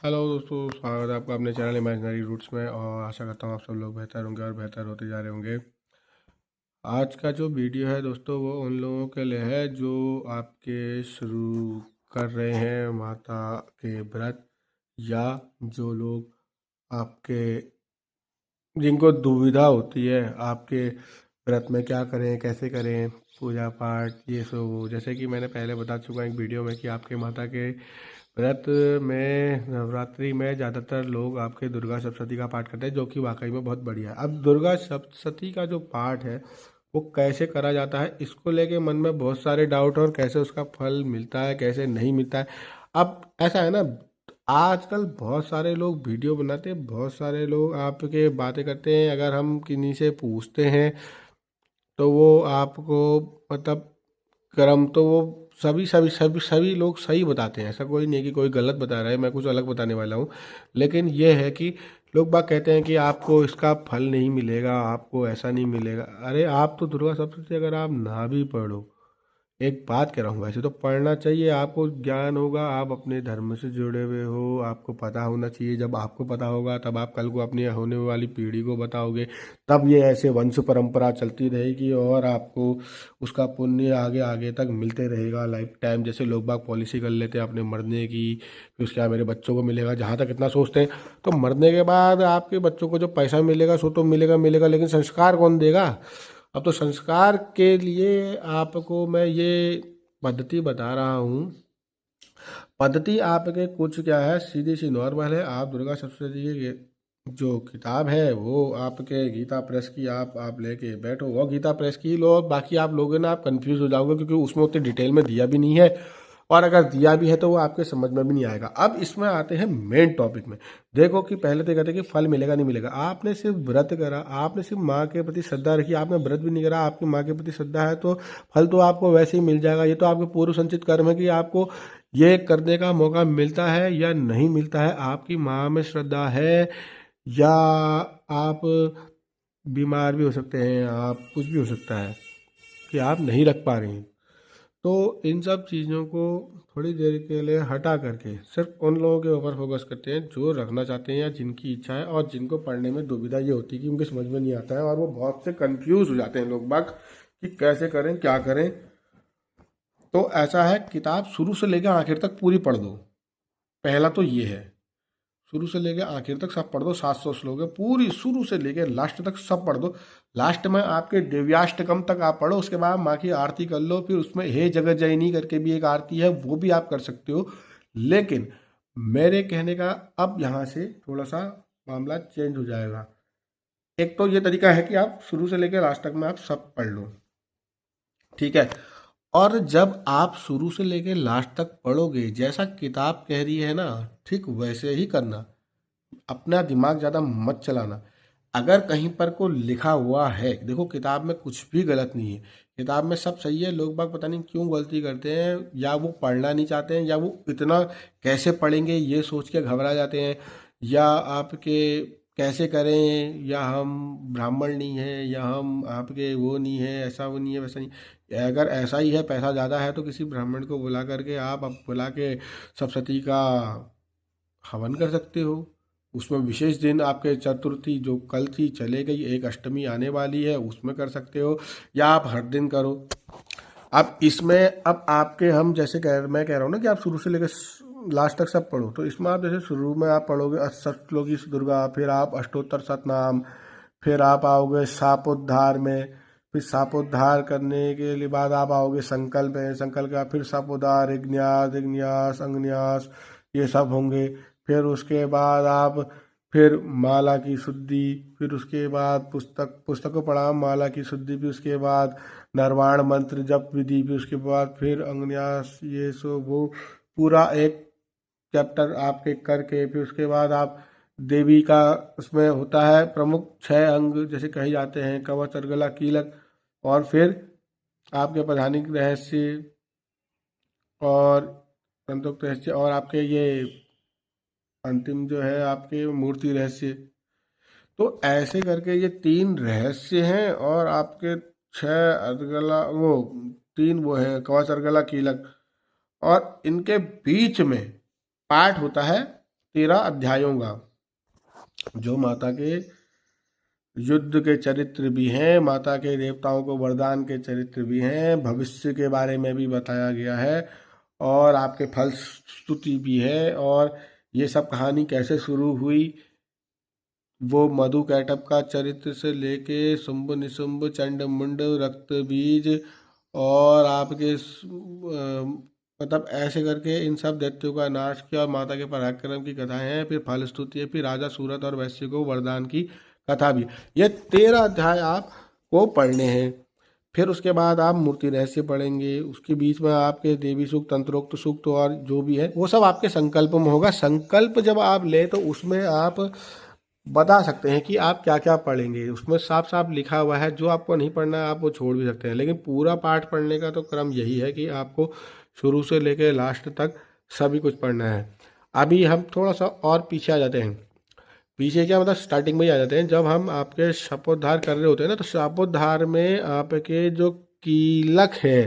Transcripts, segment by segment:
Hello दोस्तों, स्वागत है आपका अपने चैनल इमेजिनरी रूट्स में। और आशा करता हूँ आप सब लोग बेहतर होंगे और बेहतर होते जा रहे होंगे। आज का जो वीडियो है दोस्तों, वो उन लोगों के लिए है जो आपके शुरू कर रहे हैं माता के व्रत, या जो लोग आपके जिनको दुविधा होती है आपके व्रत में क्या करें, कैसे करें पूजा पाठ, ये सब। जैसे कि मैंने पहले बता चुका एक वीडियो में कि आपके माता के व्रत में नवरात्रि में ज़्यादातर लोग आपके दुर्गा सप्तशती का पाठ करते हैं, जो कि वाकई में बहुत बढ़िया है। अब दुर्गा सप्तशती का जो पाठ है वो कैसे करा जाता है, इसको लेके मन में बहुत सारे डाउट, और कैसे उसका फल मिलता है, कैसे नहीं मिलता है। अब ऐसा है ना, आजकल बहुत सारे लोग वीडियो बनाते हैं, बहुत सारे लोग आपके बातें करते हैं। अगर हम किन्हीं से पूछते हैं तो वो आपको मतलब क्रम तो वो सभी सभी सभी सभी लोग सही बताते हैं। ऐसा कोई नहीं है कि कोई गलत बता रहा है, मैं कुछ अलग बताने वाला हूँ। लेकिन ये है कि लोग बाग कहते हैं कि आपको इसका फल नहीं मिलेगा, आपको ऐसा नहीं मिलेगा। अरे आप तो दुर्गा सप्तशती अगर आप ना भी पढ़ो, एक बात कह रहा हूँ, वैसे तो पढ़ना चाहिए, आपको ज्ञान होगा, आप अपने धर्म से जुड़े हुए हो, आपको पता होना चाहिए। जब आपको पता होगा तब आप कल को अपनी होने वाली पीढ़ी को बताओगे, तब ये ऐसे वंश परंपरा चलती रहेगी और आपको उसका पुण्य आगे आगे तक मिलते रहेगा लाइफ टाइम। जैसे लोग बाग पॉलिसी कर लेते हैं अपने मरने की, फिर उसके बाद मेरे बच्चों को मिलेगा, जहाँ तक इतना सोचते हैं। तो मरने के बाद आपके बच्चों को जो पैसा मिलेगा सो तो मिलेगा मिलेगा, लेकिन संस्कार कौन देगा? अब तो संस्कार के लिए आपको मैं ये पद्धति बता रहा हूँ। पद्धति आपके कुछ क्या है, सीधी सी नॉर्मल है। आप दुर्गा सप्तशती की जो किताब है वो आपके गीता प्रेस की आप लेके बैठो, वो गीता प्रेस की लो। बाकी आप लोगे ना, आप कंफ्यूज हो जाओगे, क्योंकि उसमें उतनी डिटेल में दिया भी नहीं है, और अगर दिया भी है तो वो आपके समझ में भी नहीं आएगा। अब इसमें आते हैं मेन टॉपिक में। देखो कि पहले तो कहते हैं कि फल मिलेगा नहीं मिलेगा। आपने सिर्फ व्रत करा, आपने सिर्फ माँ के प्रति श्रद्धा रखी, आपने व्रत भी नहीं करा, आपकी माँ के प्रति श्रद्धा है, तो फल तो आपको वैसे ही मिल जाएगा। ये तो आपके पूर्व संचित कर्म है कि आपको ये करने का मौका मिलता है या नहीं मिलता है। आपकी माँ में श्रद्धा है, या आप बीमार भी हो सकते हैं, आप कुछ भी हो सकता है कि आप नहीं रख पा रहे हैं। तो इन सब चीज़ों को थोड़ी देर के लिए हटा करके सिर्फ उन लोगों के ऊपर फोकस करते हैं जो रखना चाहते हैं या जिनकी इच्छा है, और जिनको पढ़ने में दुविधा ये होती है कि उनके समझ में नहीं आता है, और वो बहुत से कंफ्यूज हो जाते हैं लोग बाग कि कैसे करें क्या करें। तो ऐसा है, किताब शुरू से लेकर आखिर तक पूरी पढ़ दो। पहला तो ये है, शुरू से लेकर आखिर तक सब पढ़ दो। 700 श्लोक है, पूरी शुरू से लेकर लास्ट तक सब पढ़ दो। लास्ट में आपके दिव्याष्टकम तक आप पढ़ो, उसके बाद माँ की आरती कर लो। फिर उसमें हे जगत जननी करके भी एक आरती है, वो भी आप कर सकते हो। लेकिन मेरे कहने का अब यहाँ से थोड़ा सा मामला चेंज हो जाएगा। एक तो ये तरीका है कि आप शुरू से लेकर लास्ट तक में आप सब पढ़ लो, ठीक है। और जब आप शुरू से लेकर लास्ट तक पढ़ोगे, जैसा किताब कह रही है ना, ठीक वैसे ही करना। अपना दिमाग ज़्यादा मत चलाना। अगर कहीं पर को लिखा हुआ है, देखो किताब में कुछ भी गलत नहीं है, किताब में सब सही है। लोग बाग पता नहीं क्यों गलती करते हैं, या वो पढ़ना नहीं चाहते हैं, या वो इतना कैसे पढ़ेंगे ये सोच के घबरा जाते हैं, या आपके कैसे करें, या हम ब्राह्मण नहीं हैं, या हम आपके वो नहीं है, ऐसा वो नहीं है, वैसा नहीं। अगर ऐसा ही है, पैसा ज़्यादा है, तो किसी ब्राह्मण को बुला करके आप बुला के सप्तशती का हवन कर सकते हो। उसमें विशेष दिन आपके चतुर्थी जो कल थी चले गई, एक अष्टमी आने वाली है, उसमें कर सकते हो, या आप हर दिन करो। अब इसमें अब आपके हम जैसे मैं कह रहा हूँ ना कि आप शुरू से लेकर लास्ट तक सब पढ़ो। तो इसमें आप जैसे शुरू में आप पढ़ोगे अष्टलोकी दुर्गा, फिर आप अष्टोत्तर शतनाम, फिर आप आओगे सापोद्धार में, फिर सापोद्धार करने के लिए बाद आप आओगे संकल्प में, संकल्प का फिर सापोद्धार, इग्न्यास इग्न्यास अंगन्यास, ये सब होंगे। फिर उसके बाद आप फिर माला की शुद्धि, फिर उसके बाद पुस्तक को पढ़ा माला की शुद्धि, फिर उसके बाद नरवाण मंत्र जप विधि, फिर उसके बाद फिर अंगन्यास, ये सो वो पूरा एक चैप्टर आपके करके, फिर उसके बाद आप देवी का उसमें होता है प्रमुख 6 अंग जैसे कहे जाते हैं, कवच अर्गला कीलक, और फिर आपके प्रधानिक रहस्य और संतोक्त रहस्य, और आपके ये अंतिम जो है आपके मूर्ति रहस्य। तो ऐसे करके ये 3 रहस्य हैं, और आपके 6 अर्गला वो 3 वो हैं कवच अर्गला कीलक, और इनके बीच में पाठ होता है 13 अध्यायों का, जो माता के युद्ध के चरित्र भी हैं, माता के देवताओं को वरदान के चरित्र भी हैं, भविष्य के बारे में भी बताया गया है और आपके फल स्तुति भी है। और ये सब कहानी कैसे शुरू हुई, वो मधु कैटभ का चरित्र से लेके शुंभ निशुंभ चंड मुंड रक्त बीज और आपके मतलब ऐसे करके इन सब दैत्यों का नाश किया और माता के पराक्रम की कथाएं हैं। फिर फल स्तुति है, फिर राजा सूरत और वैश्य को वरदान की कथा भी। ये 13 अध्याय आपको पढ़ने हैं। फिर उसके बाद आप मूर्ति रहस्य पढ़ेंगे, उसके बीच में आपके देवी सूक्त, तंत्रोक्त सूक्त और जो भी है वो सब आपके संकल्प में होगा। संकल्प जब आप ले तो उसमें आप बता सकते हैं कि आप क्या क्या पढ़ेंगे। उसमें साफ साफ लिखा हुआ है, जो आपको नहीं पढ़ना है आप वो छोड़ भी सकते हैं, लेकिन पूरा पाठ पढ़ने का तो क्रम यही है कि आपको शुरू से लेकर लास्ट तक सभी कुछ पढ़ना है। अभी हम थोड़ा सा और पीछे आ जाते हैं। पीछे क्या मतलब स्टार्टिंग में ही आ जाते हैं। जब हम आपके शपोद्धार कर रहे होते हैं ना, तो शपोद्धार में आपके जो कीलक है,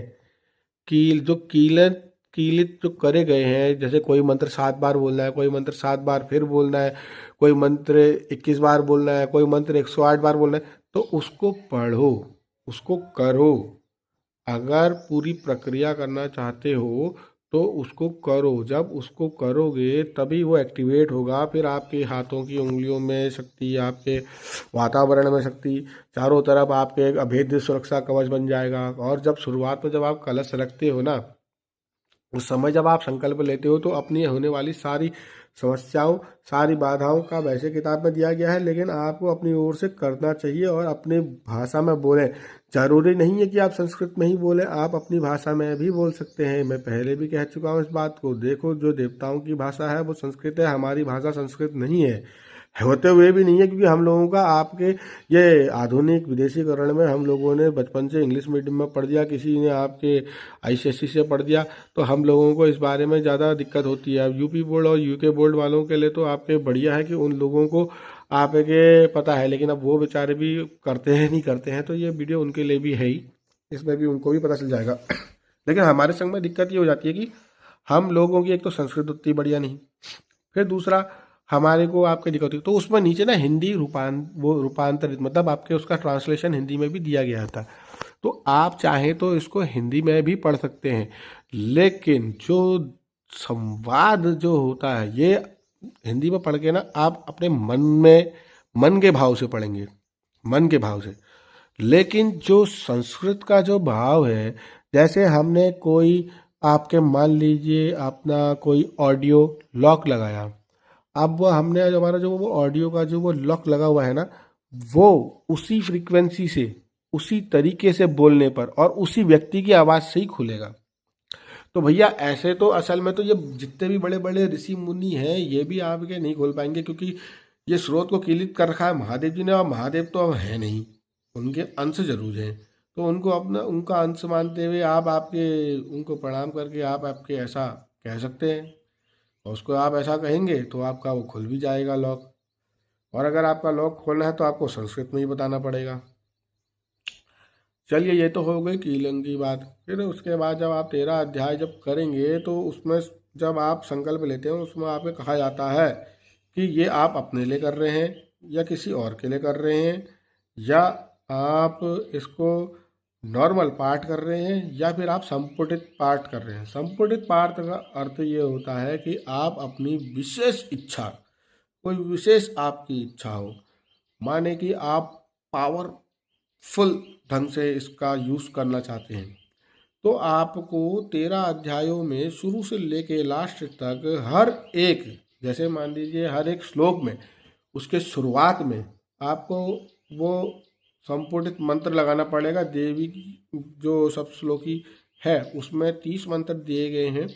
कीलित जो करे गए हैं, जैसे कोई मंत्र 7 बार बोलना है, कोई मंत्र 7 बार फिर बोलना है, कोई मंत्र 21 बार बोलना है, कोई मंत्र 108 बार बोलना है, तो उसको पढ़ो, उसको करो। अगर पूरी प्रक्रिया करना चाहते हो तो उसको करो। जब उसको करोगे तभी वो एक्टिवेट होगा। फिर आपके हाथों की उंगलियों में शक्ति, आपके वातावरण में शक्ति, चारों तरफ आपके एक अभेद्य सुरक्षा कवच बन जाएगा। और जब शुरुआत में जब आप कलश रखते हो ना, उस समय जब आप संकल्प लेते हो तो अपनी होने वाली सारी समस्याओं, सारी बाधाओं का वैसे किताब में दिया गया है, लेकिन आपको अपनी ओर से करना चाहिए और अपनी भाषा में बोलें। जरूरी नहीं है कि आप संस्कृत में ही बोलें, आप अपनी भाषा में भी बोल सकते हैं। मैं पहले भी कह चुका हूँ इस बात को। देखो, जो देवताओं की भाषा है वो संस्कृत है, हमारी भाषा संस्कृत नहीं है, होते हुए भी नहीं है, क्योंकि हम लोगों का आपके ये आधुनिक विदेशीकरण में हम लोगों ने बचपन से इंग्लिश मीडियम में पढ़ दिया, किसी ने आपके आईसीएसई से पढ़ दिया, तो हम लोगों को इस बारे में ज़्यादा दिक्कत होती है। अब यूपी बोर्ड और यूके बोर्ड वालों के लिए तो आपके बढ़िया है कि उन लोगों को आपके पता है, लेकिन अब वो बेचारे भी करते हैं नहीं करते हैं, तो ये वीडियो उनके लिए भी है ही, इसमें भी उनको भी पता चल जाएगा। लेकिन हमारे संग में दिक्कत ये हो जाती है कि हम लोगों की एक तो संस्कृत उतनी बढ़िया नहीं, फिर दूसरा हमारे को आपके दिक्कत होती, तो उसमें नीचे ना हिंदी रूपांतरित मतलब आपके उसका ट्रांसलेशन हिंदी में भी दिया गया था। तो आप चाहें तो इसको हिंदी में भी पढ़ सकते हैं, लेकिन जो संवाद जो होता है ये हिंदी में पढ़ के ना आप अपने मन के भाव से पढ़ेंगे, मन के भाव से। लेकिन जो संस्कृत का जो भाव है, जैसे हमने कोई आपके मान लीजिए अपना कोई ऑडियो लॉक लगाया, अब वो हमने हमारा जो वो ऑडियो का जो वो लॉक लगा हुआ है ना, वो उसी फ्रीक्वेंसी से, उसी तरीके से बोलने पर और उसी व्यक्ति की आवाज़ से ही खुलेगा। तो भैया ऐसे तो असल में तो ये जितने भी बड़े बड़े ऋषि मुनि हैं ये भी आपके नहीं खोल पाएंगे, क्योंकि ये स्रोत को कीलित कर रखा है महादेव जी ने, और महादेव तो अब है नहीं, उनके अंश जरूर हैं। तो उनको अपना उनका अंश मानते हुए आप आपके उनको प्रणाम करके आप आपके ऐसा कह सकते हैं, और उसको आप ऐसा कहेंगे तो आपका वो खुल भी जाएगा लॉक। और अगर आपका लॉक खोलना है तो आपको संस्कृत में ही बताना पड़ेगा। चलिए, ये तो हो गई कीलिंग की बात। फिर उसके बाद जब आप 13 अध्याय जब करेंगे तो उसमें जब आप संकल्प लेते हैं उसमें आपको कहा जाता है कि ये आप अपने लिए कर रहे हैं या किसी और के लिए कर रहे हैं, या आप इसको नॉर्मल पाठ कर रहे हैं, या फिर आप संपुटित पाठ कर रहे हैं। संपुटित पाठ का अर्थ ये होता है कि आप अपनी विशेष इच्छा, कोई विशेष आपकी इच्छा हो, माने कि आप पावरफुल ढंग से इसका यूज़ करना चाहते हैं, तो आपको 13 अध्यायों में शुरू से लेके लास्ट तक हर एक, जैसे मान लीजिए हर एक श्लोक में उसके शुरुआत में आपको वो संपुटित मंत्र लगाना पड़ेगा। देवी की जो सब श्लोकी है उसमें 30 मंत्र दिए गए हैं।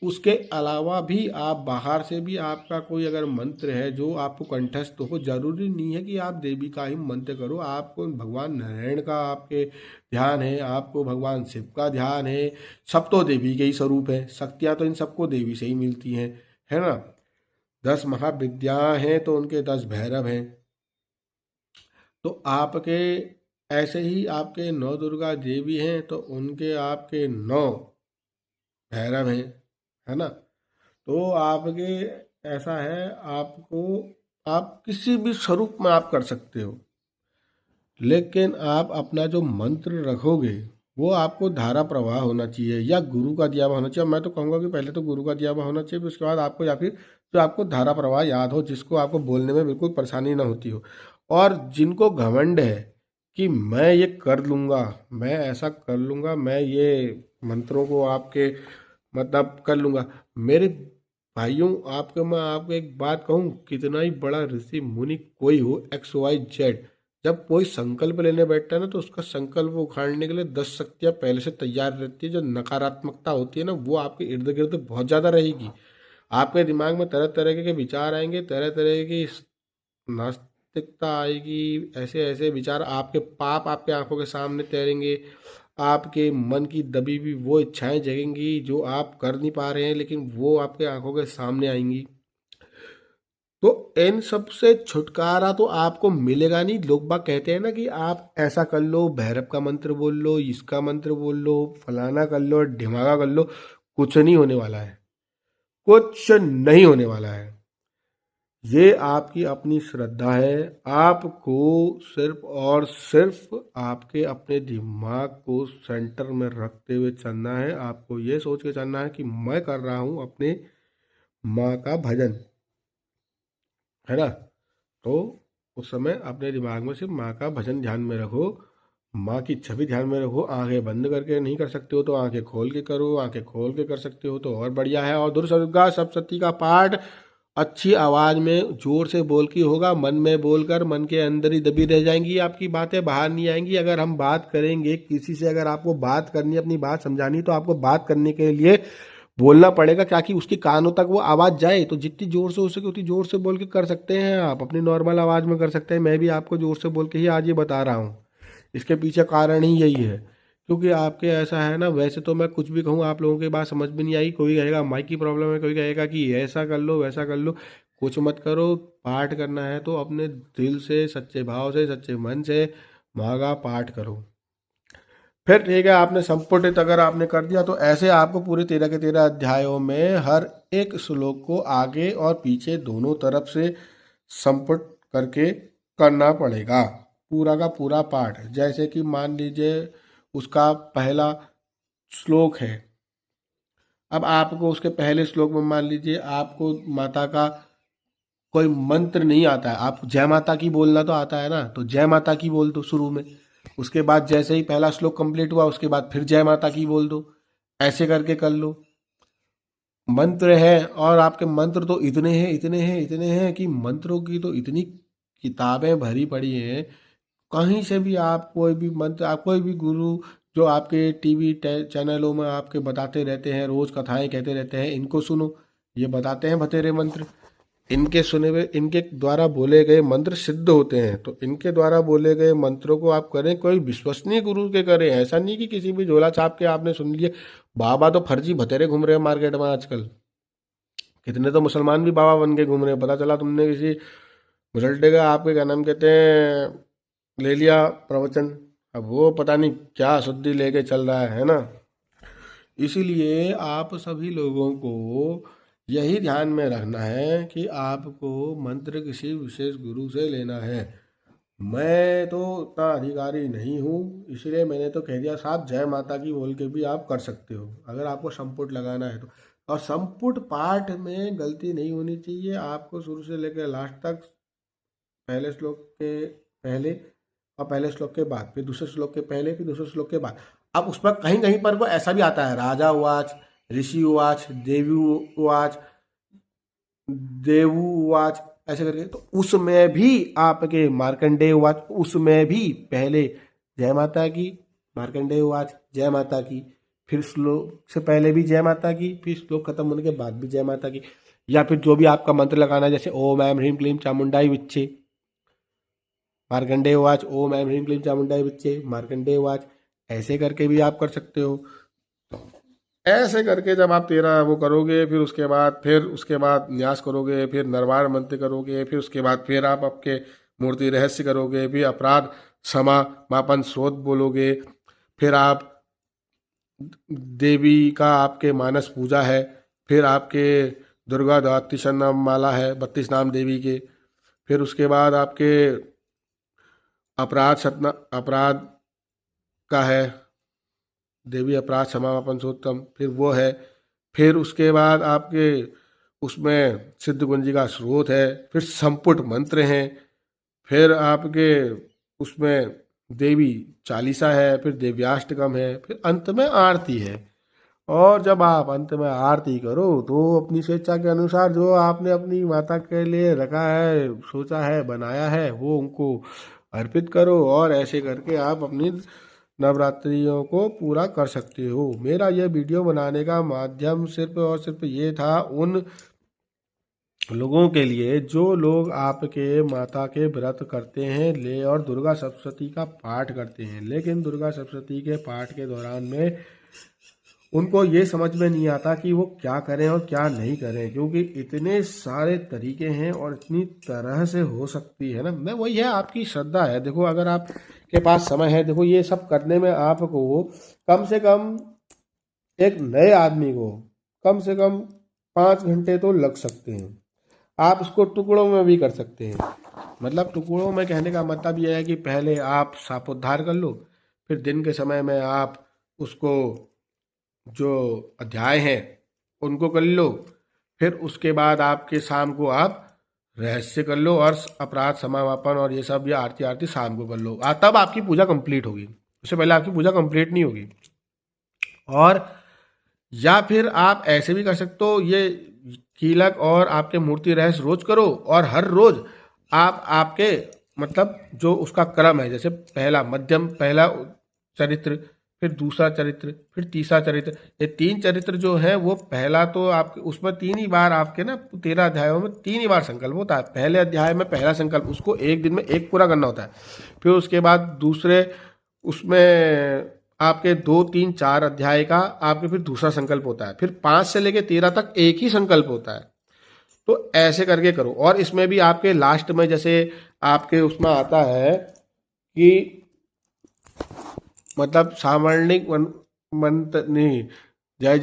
उसके अलावा भी आप बाहर से भी आपका कोई अगर मंत्र है जो आपको कंठस्थ हो, जरूरी नहीं है कि आप देवी का ही मंत्र करो, आपको भगवान नारायण का आपके ध्यान है, आपको भगवान शिव का ध्यान है, सब तो देवी के ही स्वरूप है, शक्तियाँ तो इन सबको देवी से ही मिलती हैं, है ना। 10 महाविद्या हैं तो उनके 10 भैरव हैं। तो आपके ऐसे ही आपके 9 दुर्गा देवी हैं तो उनके आपके 9 भैरव हैं, है ना। तो आपके ऐसा है, आपको आप किसी भी स्वरूप में आप कर सकते हो, लेकिन आप अपना जो मंत्र रखोगे वो आपको धारा प्रवाह होना चाहिए या गुरु का दिया हुआ होना चाहिए। मैं तो कहूँगा कि पहले तो गुरु का दिया हुआ होना चाहिए, फिर उसके बाद आपको, या फिर जो आपको धारा प्रवाह याद हो, जिसको आपको बोलने में बिल्कुल परेशानी ना होती हो। और जिनको घमंड है कि मैं ये कर लूँगा, मैं ऐसा कर लूँगा, मैं ये मंत्रों को आपके मतलब कर लूँगा, मेरे भाइयों, आपको मैं आपको एक बात कहूँ, कितना ही बड़ा ऋषि मुनि कोई हो, XYZ, जब कोई संकल्प लेने बैठता है ना, तो उसका संकल्प उखाड़ने के लिए 10 शक्तियाँ पहले से तैयार रहती है। जो नकारात्मकता होती है ना, वो आपके इर्द गिर्द बहुत ज़्यादा रहेगी। आपके दिमाग में तरह तरह के विचार आएंगे, तरह तरह की नास्तिकता आएगी, ऐसे ऐसे विचार, आपके पाप आपके आंखों के सामने तैरेंगे, आपके मन की दबी हुई वो इच्छाएं जगेंगी जो आप कर नहीं पा रहे हैं, लेकिन वो आपके आंखों के सामने आएंगी। तो इन सब से छुटकारा तो आपको मिलेगा नहीं। लोग बाग कहते हैं ना कि आप ऐसा कर लो, भैरव का मंत्र बोल लो, इसका मंत्र बोल लो, फलाना कर लो, ढिमागा कर लो, कुछ नहीं होने वाला है, कुछ नहीं होने वाला है। ये आपकी अपनी श्रद्धा है। आपको सिर्फ और सिर्फ आपके अपने दिमाग को सेंटर में रखते हुए चलना है। आपको ये सोच के चलना है कि मैं कर रहा हूँ अपने माँ का भजन, है ना। तो उस समय अपने दिमाग में सिर्फ माँ का भजन ध्यान में रखो, माँ की छवि ध्यान में रखो। आंखें बंद करके नहीं कर सकते हो तो आंखें खोल के करो, आंखें खोल के कर सकते हो तो और बढ़िया है। और दुर्गा सप्तशती का पाठ अच्छी आवाज में जोर से बोल के होगा, मन में बोलकर मन के अंदर ही दबी रह जाएंगी, आपकी बातें बाहर नहीं आएंगी। अगर हम बात करेंगे किसी से, अगर आपको बात करनी, अपनी बात समझानी, तो आपको बात करने के लिए बोलना पड़ेगा, ताकि उसके कानों तक वो आवाज़ जाए। तो जितनी ज़ोर से हो सके उतनी ज़ोर से बोल के कर सकते हैं, आप अपनी नॉर्मल आवाज़ में कर सकते हैं। मैं भी आपको ज़ोर से बोल के ही आज ये बता रहा हूँ। इसके पीछे कारण ही यही है, क्योंकि आपके ऐसा है ना, वैसे तो मैं कुछ भी कहूँ आप लोगों की बात समझ में नहीं आएगी। कोई कहेगा माइक की प्रॉब्लम है, कोई कहेगा कि ऐसा कर लो वैसा कर लो। कुछ मत करो, पाठ करना है तो अपने दिल से, सच्चे भाव से, सच्चे मन से माँ का पाठ करो। फिर ठीक है, आपने संपुटित अगर आपने कर दिया, तो ऐसे आपको पूरे 13 के 13 अध्यायों में हर एक श्लोक को आगे और पीछे दोनों तरफ से संपुट करके करना पड़ेगा, पूरा का पूरा पाठ। जैसे कि मान लीजिए उसका पहला श्लोक है, अब आपको उसके पहले श्लोक में मान लीजिए आपको माता का कोई मंत्र नहीं आता है, आप जय माता की बोलना तो आता है ना, तो जय माता की बोल दो शुरू में। उसके बाद जैसे ही पहला श्लोक कंप्लीट हुआ, उसके बाद फिर जय माता की बोल दो। ऐसे करके कर लो। मंत्र है, और आपके मंत्र तो इतने हैं, इतने हैं, इतने हैं कि मंत्रों की तो इतनी किताबें भरी पड़ी हैं। कहीं से भी आप कोई भी मंत्र, आप कोई भी गुरु जो आपके टीवी चैनलों में आपके बताते रहते हैं, रोज कथाएं कहते रहते हैं, इनको सुनो। ये बताते हैं बतेरे मंत्र, इनके सुने हुए, इनके द्वारा बोले गए मंत्र सिद्ध होते हैं। तो इनके द्वारा बोले गए मंत्रों को आप करें, कोई विश्वसनीय गुरु के करें। ऐसा नहीं कि किसी भी झोला छाप के आपने सुन लिए। बाबा तो फर्जी भतेरे घूम रहे हैं मार्केट में आजकल। कितने तो मुसलमान भी बाबा बन के घूम रहे हैं। पता चला तुमने किसी मुसल्टे का, आपके क्या नाम कहते हैं, ले लिया प्रवचन, अब वो पता नहीं क्या शुद्धि लेके चल रहा है ना। इसीलिए आप सभी लोगों को यही ध्यान में रखना है कि आपको मंत्र किसी विशेष गुरु से लेना है। मैं तो उतना अधिकारी नहीं हूँ, इसलिए मैंने तो कह दिया साहब, जय माता की बोल के भी आप कर सकते हो अगर आपको संपुट लगाना है तो। और संपुट पाठ में गलती नहीं होनी चाहिए। आपको शुरू से लेकर लास्ट तक, पहले श्लोक के पहले और पहले श्लोक के बाद, फिर दूसरे श्लोक के पहले, फिर दूसरे श्लोक के बाद। अब उस पर कहीं कहीं पर वो ऐसा भी आता है, राजा उवाच, ऋषि उवाच, देवी उवाच, देवु उवाच, ऐसे करके। तो उसमें भी आपके मार्कंडेय उवाच, उसमें भी पहले जय माता की, मार्कंडेय उवाच जय माता की, फिर श्लोक से पहले भी जय माता की, फिर श्लोक खत्म होने के बाद भी जय माता की। या फिर जो भी आपका मंत्र लगाना है, जैसे ओम ऐम ह्रीम क्लीम चामुंडाई विच्चे मार्कंडेय उवाच, ओम ऐम ह्रीम क्लीम चामुंडाई विच्चे मार्कंडेय उवाच, ऐसे करके भी आप कर सकते हो। ऐसे करके जब आप 13 वो करोगे, फिर उसके बाद न्यास करोगे, फिर नरवार मंत्र करोगे, फिर उसके बाद फिर आप आपके मूर्ति रहस्य करोगे, फिर अपराध समापन स्रोत बोलोगे, फिर आप देवी का आपके मानस पूजा है, फिर आपके दुर्गा द्वादश नाम माला है, 32 नाम देवी के। फिर उसके बाद आपके अपराध का है, देवी अपराध क्षमापन सूत्रम, फिर वो है। फिर उसके बाद आपके उसमें सिद्ध कुंजी का स्रोत है, फिर संपुट मंत्र हैं, फिर आपके उसमें देवी चालीसा है, फिर दिव्याष्टकम है, फिर अंत में आरती है। और जब आप अंत में आरती करो तो अपनी स्वेच्छा के अनुसार जो आपने अपनी माता के लिए रखा है, सोचा है, बनाया है, वो उनको अर्पित करो। और ऐसे करके आप अपनी नवरात्रियों को पूरा कर सकते हो। मेरा यह वीडियो बनाने का माध्यम सिर्फ और सिर्फ ये था उन लोगों के लिए जो लोग आपके माता के व्रत करते हैं ले और दुर्गा सप्तशती का पाठ करते हैं, लेकिन दुर्गा सप्तशती के पाठ के दौरान में उनको ये समझ में नहीं आता कि वो क्या करें और क्या नहीं करें, क्योंकि इतने सारे तरीके हैं और इतनी तरह से हो सकती है ना। मैं वही है, आपकी श्रद्धा है। देखो अगर आपके पास समय है, देखो ये सब करने में आपको कम से कम एक नए आदमी को कम से कम 5 घंटे तो लग सकते हैं। आप इसको टुकड़ों में भी कर सकते हैं। मतलब टुकड़ों में कहने का मतलब यह है कि पहले आप सापोद्धार कर लो, फिर दिन के समय में आप उसको जो अध्याय हैं उनको कर लो, फिर उसके बाद आपके शाम को आप रहस्य कर लो और अपराध समापन और ये सब, ये आरती शाम को कर लो। तब आपकी पूजा कंप्लीट होगी, उससे पहले आपकी पूजा कंप्लीट नहीं होगी। और या फिर आप ऐसे भी कर सकते हो, ये कीलक और आपके मूर्ति रहस्य रोज करो, और हर रोज आप आपके मतलब जो उसका क्रम है, जैसे पहला मध्यम, पहला चरित्र, फिर दूसरा चरित्र, फिर तीसरा चरित्र, ये 3 चरित्र जो है वो पहला तो आपके उसमें 3 ही बार आपके ना 13 अध्यायों में 3 ही बार संकल्प होता है। पहले अध्याय में पहला संकल्प उसको एक दिन में एक पूरा करना होता है। फिर उसके बाद दूसरे उसमें आपके 2, 3, 4 अध्याय का आपके फिर दूसरा संकल्प होता है। फिर 5 से लेके 13 तक एक ही संकल्प होता है। तो ऐसे करके करो। और इसमें भी आपके लास्ट में जैसे आपके उसमें आता है कि मतलब सावर्णिक मंत्र नहीं, जय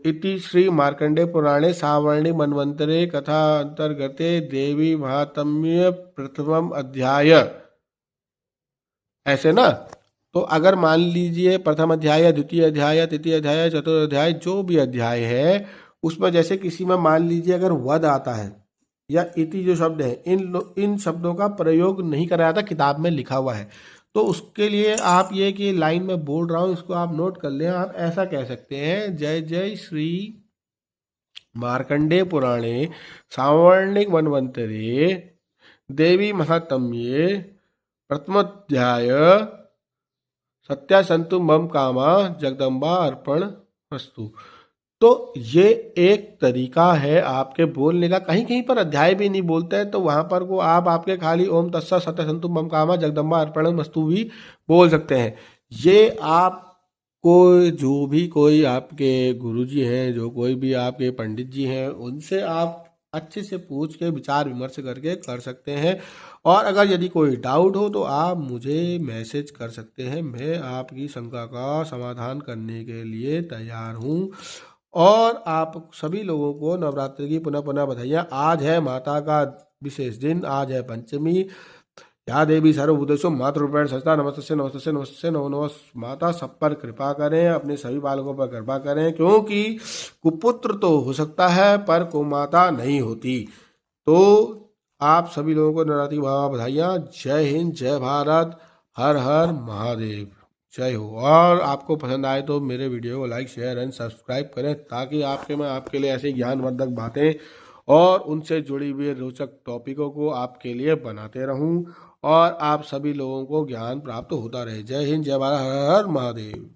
इति श्री मार्कंडे पुराणे सावर्णिक मनवंतरे कथा अंतर्गते देवी महात्म्य प्रथमम अध्याय, ऐसे ना। तो अगर मान लीजिए प्रथम अध्याय, द्वितीय अध्याय, तृतीय अध्याय, चतुर्थ अध्याय, जो भी अध्याय है उसमें जैसे किसी में मान लीजिए अगर वध आता है या इति जो शब्द है, इन शब्दों का प्रयोग नहीं कराया था, किताब में लिखा हुआ है। तो उसके लिए आप ये कि लाइन में बोल रहा हूँ इसको आप नोट कर लें। आप ऐसा कह सकते हैं, जय जय श्री मार्कंडे पुराणे सावर्णिक मनवंतरे देवी महात्म्ये प्रथमोध्याय सत्या संतु मम कामा जगदम्बा अर्पण वस्तु। तो ये एक तरीका है आपके बोलने का। कहीं कहीं पर अध्याय भी नहीं बोलते हैं तो वहां पर को आप आपके खाली ओम तत्सत सत्य संतु मम कामा जगदम्बा अर्पण वस्तु भी बोल सकते हैं। ये आपको जो भी कोई आपके गुरुजी हैं, जो कोई भी आपके पंडित जी हैं, उनसे आप अच्छे से पूछ के विचार विमर्श करके कर सकते हैं। और अगर यदि कोई डाउट हो तो आप मुझे मैसेज कर सकते हैं, मैं आपकी शंका का समाधान करने के लिए तैयार हूँ। और आप सभी लोगों को नवरात्रि की पुनः पुनः बधाइयाँ। आज है माता का विशेष दिन, आज है पंचमी। या देवी सर्वभूतेषु मातृरूपेण संस्था नमस्ते नमस्ते नमस्ते नमो नमः। माता सब पर कृपा करें, अपने सभी बालकों पर कृपा करें, क्योंकि कुपुत्र तो हो सकता है पर कुमाता नहीं होती। तो आप सभी लोगों को नवरात्रि बधाइयाँ। जय हिंद, जय भारत, हर हर महादेव, जय हो। और आपको पसंद आए तो मेरे वीडियो को लाइक शेयर एंड सब्सक्राइब करें, ताकि मैं आपके लिए ऐसी ज्ञानवर्धक बातें और उनसे जुड़ी हुई रोचक टॉपिकों को आपके लिए बनाते रहूं और आप सभी लोगों को ज्ञान प्राप्त होता रहे। जय हिंद, जय भारत, हर हर महादेव।